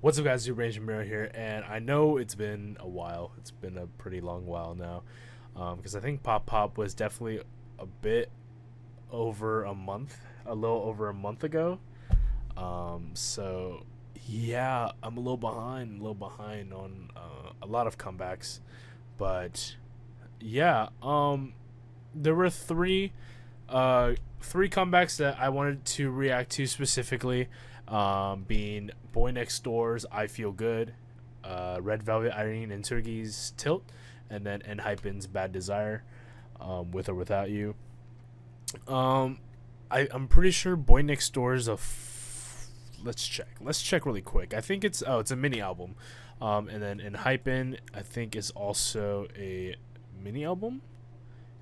What's up, guys? Range Mirror here, and I know it's been a while. It's been a pretty long while now, because I think Pop was definitely a bit over a month, a little over a month ago. So yeah, I'm a little behind on a lot of comebacks, but yeah, there were three comebacks that I wanted to react to specifically, being Boynextdoor's "I Feel Good," Red Velvet, IRENE, and SEULGI's "Tilt," and then Enhypen's "Bad Desire," with or without you. Um, I'm pretty sure Boynextdoor's let's check. Let's check really quick. I think it's a mini album, and then Enhypen I think is also a mini album,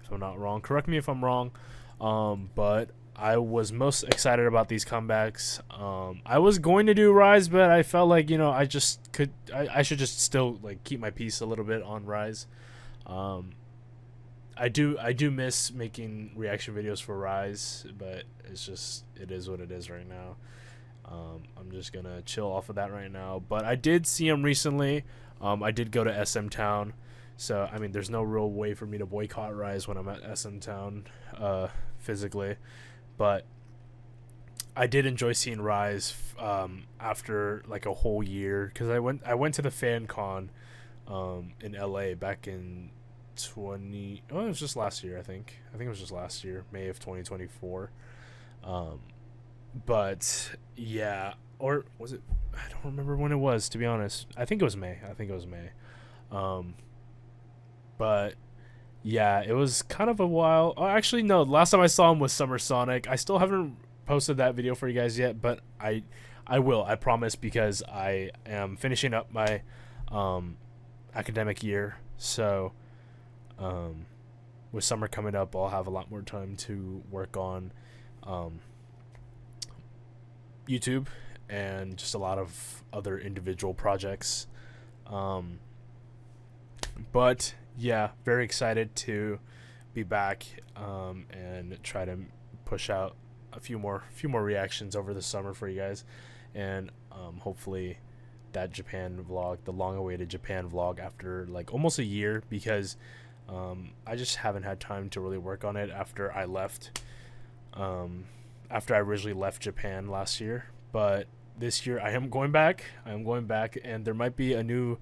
if I'm not wrong. Correct me if I'm wrong. But I was most excited about these comebacks. I was going to do Rise, but I felt like I should just still like keep my peace a little bit on Rise. Um, I do miss making reaction videos for Rise, but it is what it is right now. I'm just gonna chill off of that right now. But I did see him recently. I did go to SM Town, so I mean, there's no real way for me to boycott Rise when I'm at SM Town, physically. But I did enjoy seeing Rise, after like a whole year, because I went to the fan con, in LA back in 20. Oh, it was just last year. I think it was just last year, May of 2024. Um, but yeah, or was it? I don't remember when it was, to be honest. I think it was May. I think it was May. Um, but yeah, it was kind of a while. Oh, actually, no. Last time I saw him was Summer Sonic. I still haven't posted that video for you guys yet, but I will. I promise, because I am finishing up my um, academic year. So um, with summer coming up, I'll have a lot more time to work on um, YouTube and just a lot of other individual projects. Um, but yeah, very excited to be back, and try to push out a few more reactions over the summer for you guys, and hopefully that Japan vlog, the long-awaited Japan vlog after like almost a year, because I just haven't had time to really work on it after I left. After I originally left Japan last year, but this year I am going back. And there might be a new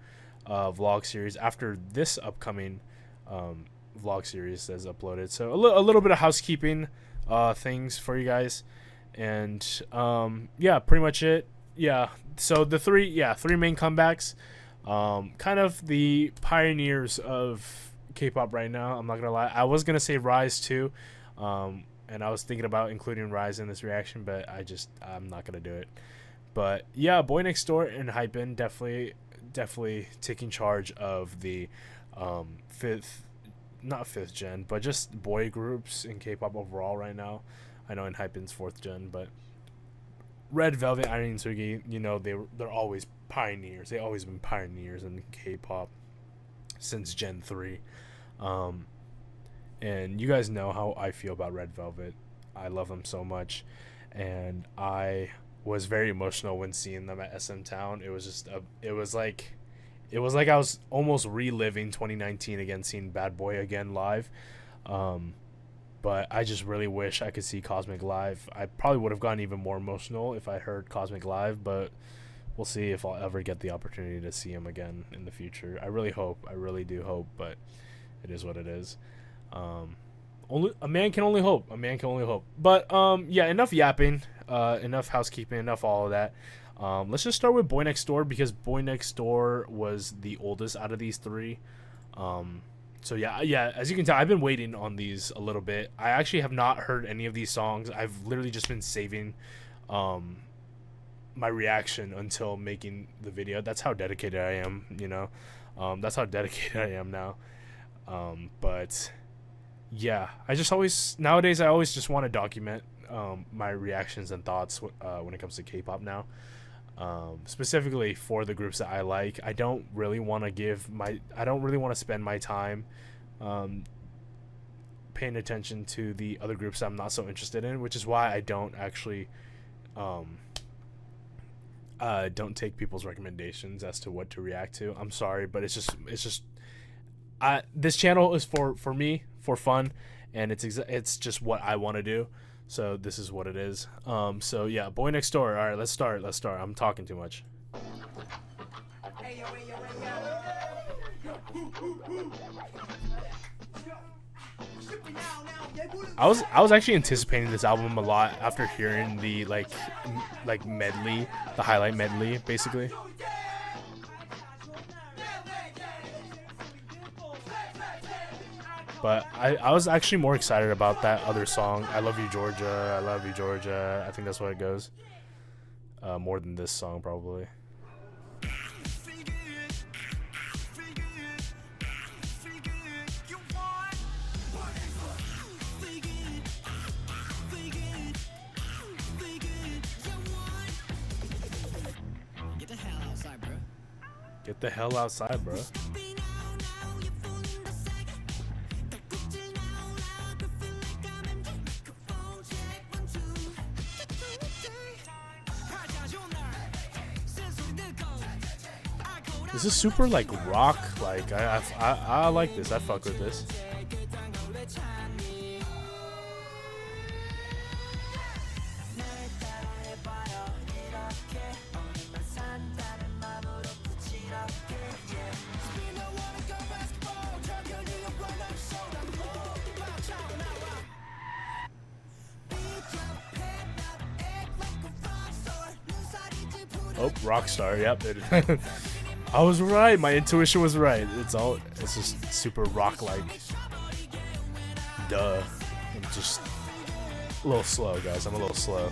vlog series after this upcoming vlog series that's uploaded. So a little bit of housekeeping things for you guys, and yeah, pretty much it. Yeah, so the three main comebacks, kind of the pioneers of K-pop right now. I'm not gonna lie, I was gonna say Rise too, and I was thinking about including Rise in this reaction, but I'm not gonna do it. But yeah, Boynextdoor and Hypen definitely taking charge of the fifth, not fifth gen, but just boy groups in K-pop overall right now. I know Enhypen's fourth gen, but Red Velvet, IRENE, SEULGI, they're always pioneers. They always been pioneers in K-pop since Gen 3. Um, and you guys know how I feel about Red Velvet. I love them so much, and I was very emotional when seeing them at SM Town. It was like I was almost reliving 2019 again, seeing Bad Boy again live. Um, but I just really wish I could see Cosmic live. I probably would have gotten even more emotional if I heard Cosmic live, but we'll see if I'll ever get the opportunity to see him again in the future. I really hope. I really do hope, but it is what it is. Um, only a man can only hope. A man can only hope. But yeah, enough yapping. Enough housekeeping. Enough all of that. Let's just start with Boynextdoor, because Boynextdoor was the oldest out of these three. So yeah. As you can tell, I've been waiting on these a little bit. I actually have not heard any of these songs. I've literally just been saving, my reaction until making the video. That's how dedicated I am. That's how dedicated I am now. But yeah, I always just want to document my reactions and thoughts when it comes to K-pop now. Specifically for the groups that I like. I don't really want to spend my time paying attention to the other groups that I'm not so interested in, which is why I don't actually don't take people's recommendations as to what to react to. I'm sorry, but it's just this channel is for me, for fun, and it's just what I want to do. So this is what it is. So yeah, Boynextdoor. All right, let's start. I'm talking too much. I was actually anticipating this album a lot after hearing the like medley, the highlight medley, basically. But I was actually more excited about that other song, I Love You Georgia, I Love You Georgia. I think that's what it goes. More than this song, probably. Get the hell outside, bro. This is super like rock. Like I like this. I fuck with this. Oh, Rockstar. Yep. I was right. My intuition was right. It's just super rock-like. Duh. I'm just a little slow, guys. I'm a little slow.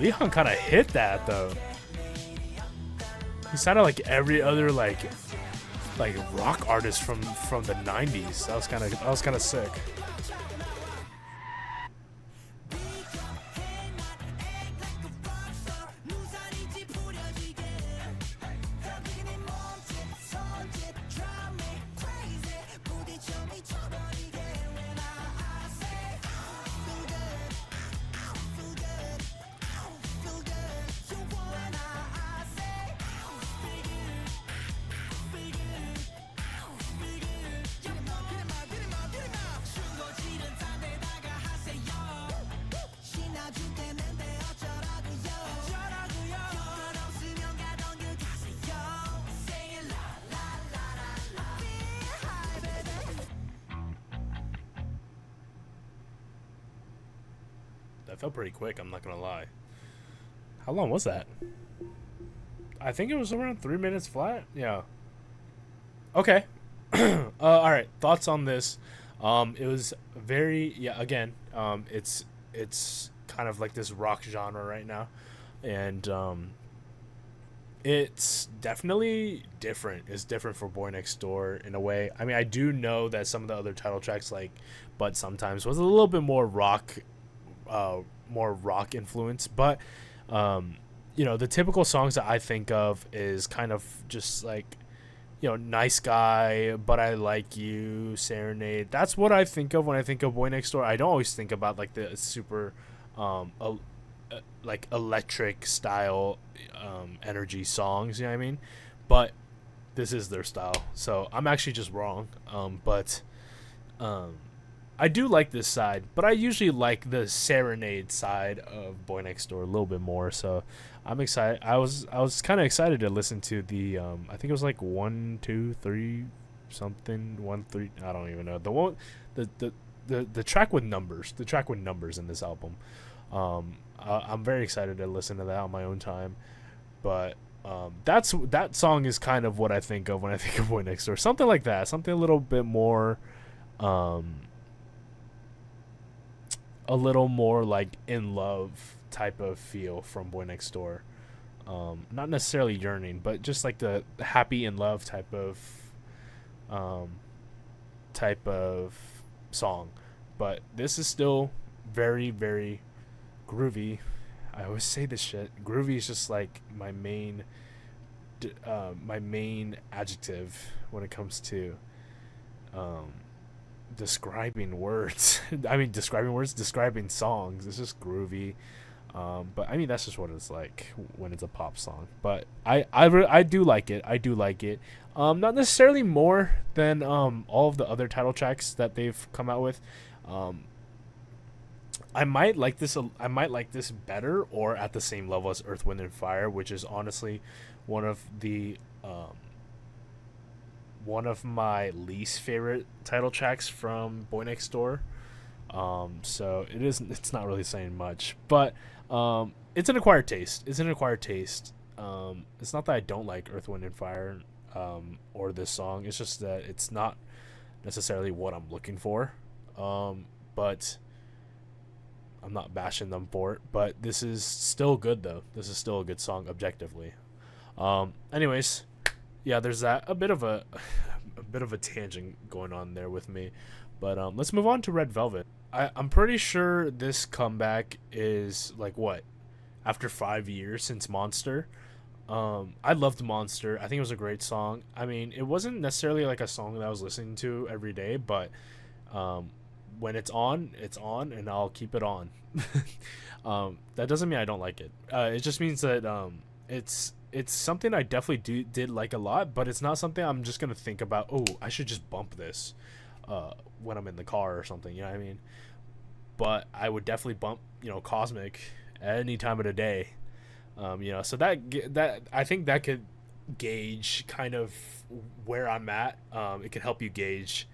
Leon kind of hit that though. He sounded like every other like rock artist from the 90s. That was kind of sick. That felt pretty quick, I'm not gonna lie. How long was that? I think it was around 3 minutes flat. Yeah. Okay. Alright, thoughts on this. It was very, yeah, again, it's kind of like this rock genre right now. And it's definitely different. It's different for Boynextdoor in a way. I mean, I do know that some of the other title tracks, like But Sometimes, was a little bit more rock influence, but you know, the typical songs that I think of is kind of just like, you know, Nice Guy, But I Like You, Serenade. That's what I think of when I think of Boynextdoor. I don't always think about like the super like electric style energy songs, you know what I mean? But this is their style, so I'm actually just wrong. But I do like this side, but I usually like the Serenade side of Boynextdoor a little bit more. So I'm excited. I was kind of excited to listen to the I think it was like 1, 2, 3 something 1, 3. I don't even know the track with numbers. The track with numbers in this album. I'm very excited to listen to that on my own time. But that song is kind of what I think of when I think of Boynextdoor. Something like that. Something a little bit more. A little more like in love type of feel from Boynextdoor. Not necessarily yearning, but just like the happy in love type of um, type of song, but this is still very, very groovy. I always say this shit. Groovy is just like my main adjective when it comes to um, describing words. I mean, describing words, describing songs. It's just groovy. But I mean, that's just what it's like when it's a pop song. But I do like it. I do like it. Not necessarily more than all of the other title tracks that they've come out with. Um, I might like this. I might like this better, or at the same level as Earth, Wind, and Fire, which is honestly one of the one of my least favorite title tracks from Boynextdoor. So it isn't. It's not really saying much, but it's an acquired taste. It's an acquired taste. It's not that I don't like Earth, Wind, and Fire, or this song. It's just that it's not necessarily what I'm looking for. But I'm not bashing them for it. But this is still good though. This is still a good song objectively. Anyways, yeah, there's that a bit of a tangent going on there with me. But let's move on to Red Velvet. I'm pretty sure this comeback is like what, after 5 years since Monster. I loved Monster. I think it was a great song. I mean, it wasn't necessarily like a song that I was listening to every day, but when it's on, and I'll keep it on. That doesn't mean I don't like it. It just means that it's something I definitely did like a lot, but it's not something I'm just gonna think about. Oh, I should just bump this when I'm in the car or something. You know what I mean? But I would definitely bump, Cosmic at any time of the day. So that I think that could gauge kind of where I'm at. It can help you gauge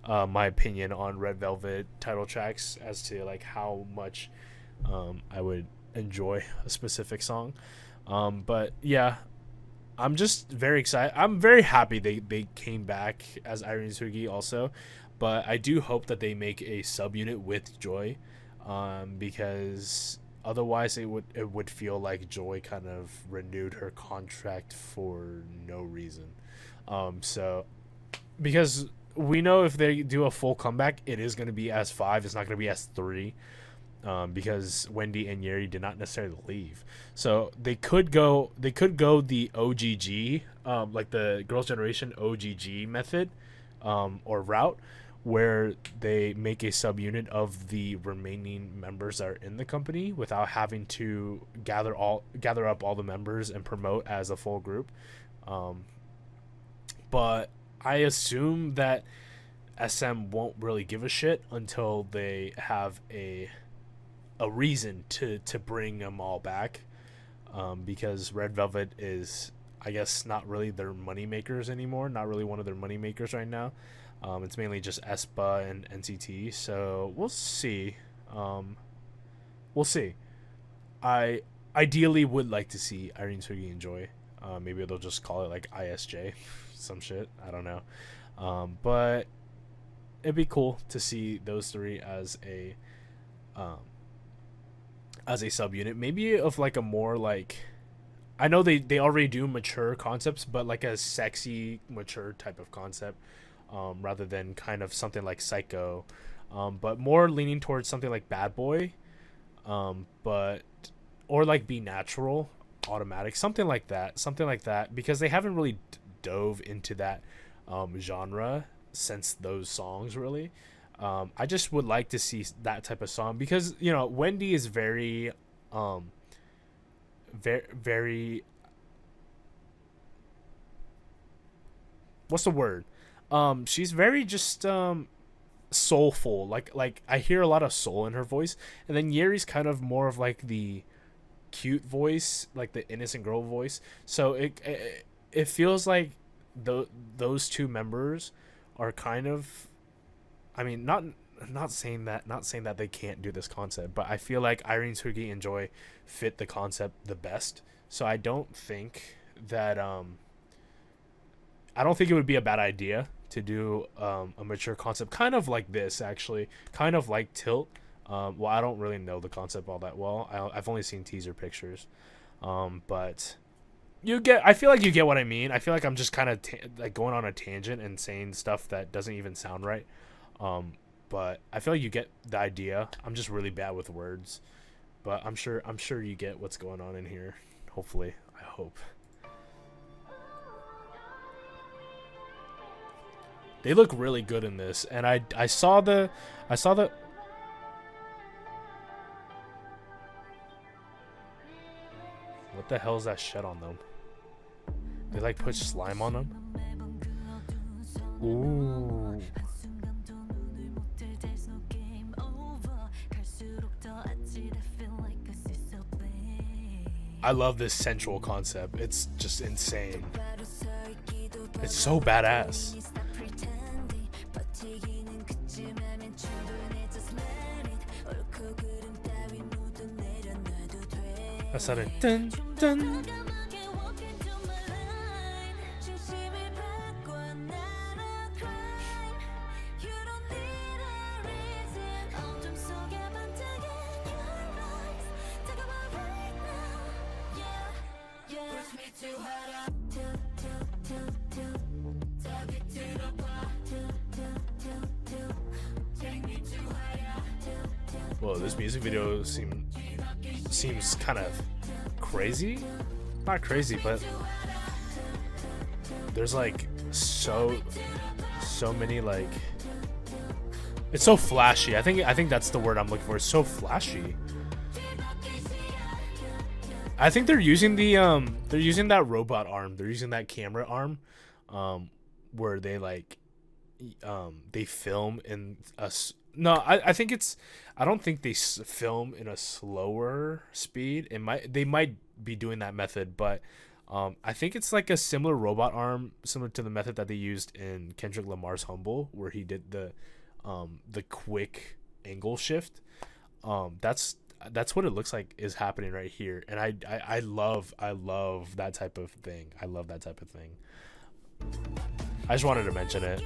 my opinion on Red Velvet title tracks as to like how much I would enjoy a specific song. But yeah, I'm just very excited. I'm very happy they came back as IRENE and SEULGI also, but I do hope that they make a subunit with Joy, because otherwise it would feel like Joy kind of renewed her contract for no reason. So because we know if they do a full comeback, it is going to be as 5. It's not going to be as 3. Because Wendy and Yeri did not necessarily leave, so they could go the OGG, like the Girls' Generation OGG method, or route, where they make a subunit of the remaining members that are in the company without having to gather up all the members and promote as a full group. But I assume that SM won't really give a shit until they have a reason to bring them all back, because Red Velvet is, I guess, not really their money makers anymore. Not really one of their money makers right now. It's mainly just aespa and NCT. So we'll see. We'll see. I ideally would like to see IRENE, SEULGI, and Joy. Maybe they'll just call it like ISJ, some shit. I don't know. But it'd be cool to see those three as a subunit, maybe of like a more like, I know they already do mature concepts, but like a sexy mature type of concept, rather than kind of something like Psycho, but more leaning towards something like Bad Boy, but or like Be Natural, Automatic, something like that, because they haven't really dove into that genre since those songs really. I just would like to see that type of song, because Wendy is very very what's the word, she's very just soulful, like I hear a lot of soul in her voice, and then Yeri's kind of more of like the cute voice, like the innocent girl voice, so it feels like those two members are kind of, I mean, not saying that they can't do this concept, but I feel like IRENE, SEULGI, and Joy fit the concept the best. So I don't think that I don't think it would be a bad idea to do a mature concept, kind of like this, actually, kind of like Tilt. Well, I don't really know the concept all that well. I've only seen teaser pictures, but you get. I feel like you get what I mean. I feel like I'm just kind of like going on a tangent and saying stuff that doesn't even sound right. But I feel like you get the idea. I'm just really bad with words, but I'm sure you get what's going on in here. Hopefully, I hope. They look really good in this, and I saw the. What the hell is that shit on them? They like put slime on them. Ooh. I love this sensual concept. It's just insane. It's so badass. That's how they dun dun. Well, this music video seems kind of crazy. Not crazy, but there's like so many like, it's so flashy. I think that's the word I'm looking for. It's so flashy. I think they're using that robot arm. They're using that camera arm, where they like, they film in a. No, I think it's. I don't think they film in a slower speed. They might be doing that method, but I think it's like a similar robot arm, similar to the method that they used in Kendrick Lamar's "Humble," where he did the quick angle shift. That's what it looks like is happening right here, and I love that type of thing. I love that type of thing. I just wanted to mention it.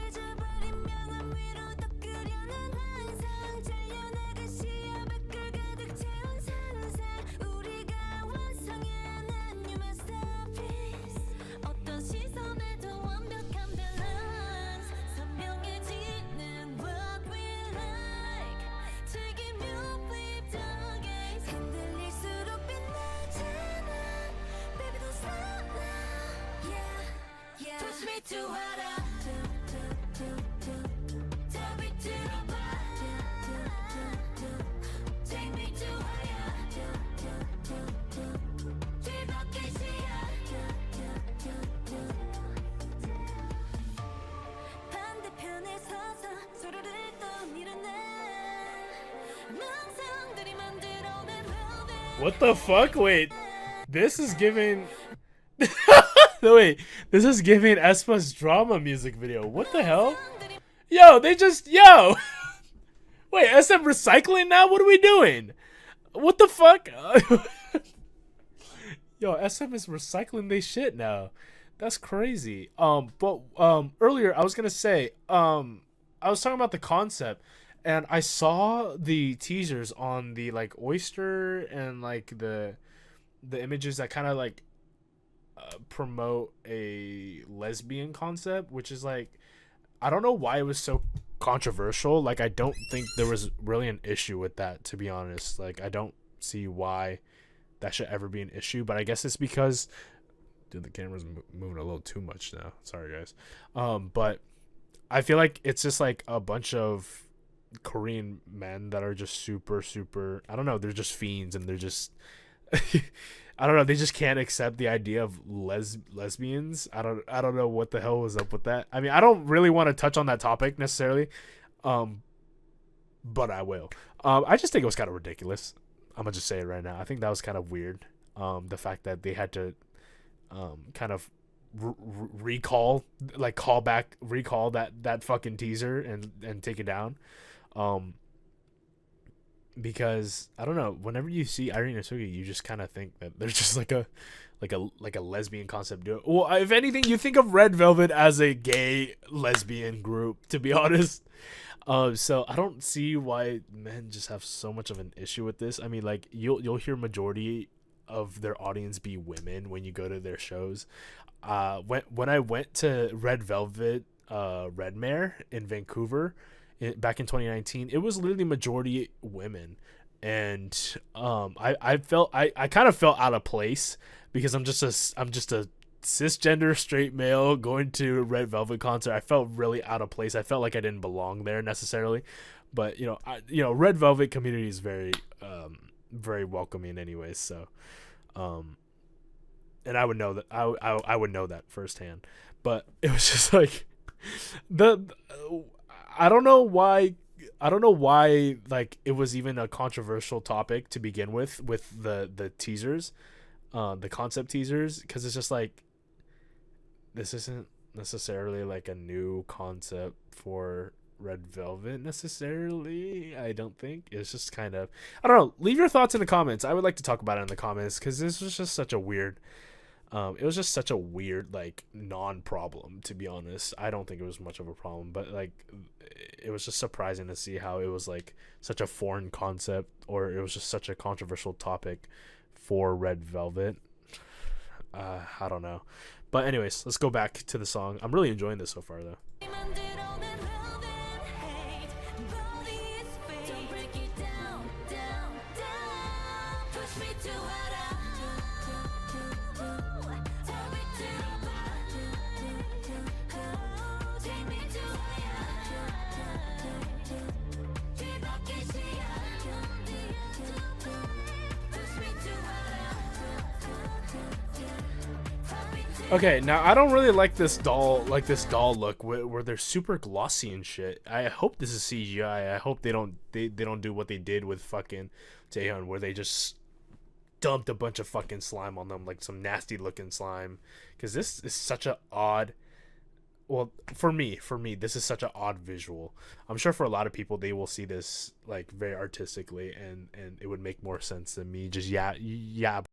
What the fuck? Wait, this is giving. No, wait, this is giving aespa's drama music video. What the hell? Yo, they just Wait, SM recycling now? What are we doing? What the fuck? Yo, SM is recycling they shit now. That's crazy. But earlier I was gonna say, I was talking about the concept, and I saw the teasers on the like Oyster and like the images that kind of like promote a lesbian concept, which is like, I don't know why it was so controversial. Like, I don't think there was really an issue with that, to be honest. Like, I don't see why that should ever be an issue, but I guess it's because, dude, the camera's moving a little too much now. Sorry, guys. But I feel like it's just like a bunch of Korean men that are just super, I don't know, they're just fiends, and they're just I don't know, they just can't accept the idea of lesbians. I don't know what the hell was up with that. I mean, I don't really want to touch on that topic necessarily, but I will. I just think it was kind of ridiculous. I'm gonna just say it right now. I think that was kind of weird. The fact that they had to kind of recall that fucking teaser and take it down. Because I don't know, whenever you see IRENE and SEULGI, you just kind of think that there's just like a lesbian concept to it. Well, if anything, you think of Red Velvet as a gay lesbian group, to be honest. So I don't see why men just have so much of an issue with this. I mean, like, you'll hear majority of their audience be women when you go to their shows. When I went to Red Velvet, Red Mare in Vancouver, back in 2019, it was literally majority women, and I kind of felt out of place because I'm just a cisgender straight male going to a Red Velvet concert. I felt really out of place. I felt like I didn't belong there necessarily, but Red Velvet community is very welcoming anyways. So, and I would know that I would know that firsthand. But it was just like the I don't know why like it was even a controversial topic to begin with the teasers, the concept teasers, because it's just like this isn't necessarily like a new concept for Red Velvet necessarily. I don't think it's just kind of, I don't know. Leave your thoughts in the comments. I would like to talk about it in the comments because this was just such a weird. It was just such a weird like non-problem, to be honest. I don't think it was much of a problem, but like it was just surprising to see how it was like such a foreign concept, or it was just such a controversial topic for Red Velvet. I don't know. But anyways, let's go back to the song. I'm really enjoying this so far though. Okay, now I don't really like this doll look where they're super glossy and shit. I hope this is CGI. I hope they don't do what they did with fucking Taehyun, where they just dumped a bunch of fucking slime on them, like some nasty looking slime. Because this is such a odd. Well, for me, this is such an odd visual. I'm sure for a lot of people, they will see this like very artistically, and it would make more sense than me just yeah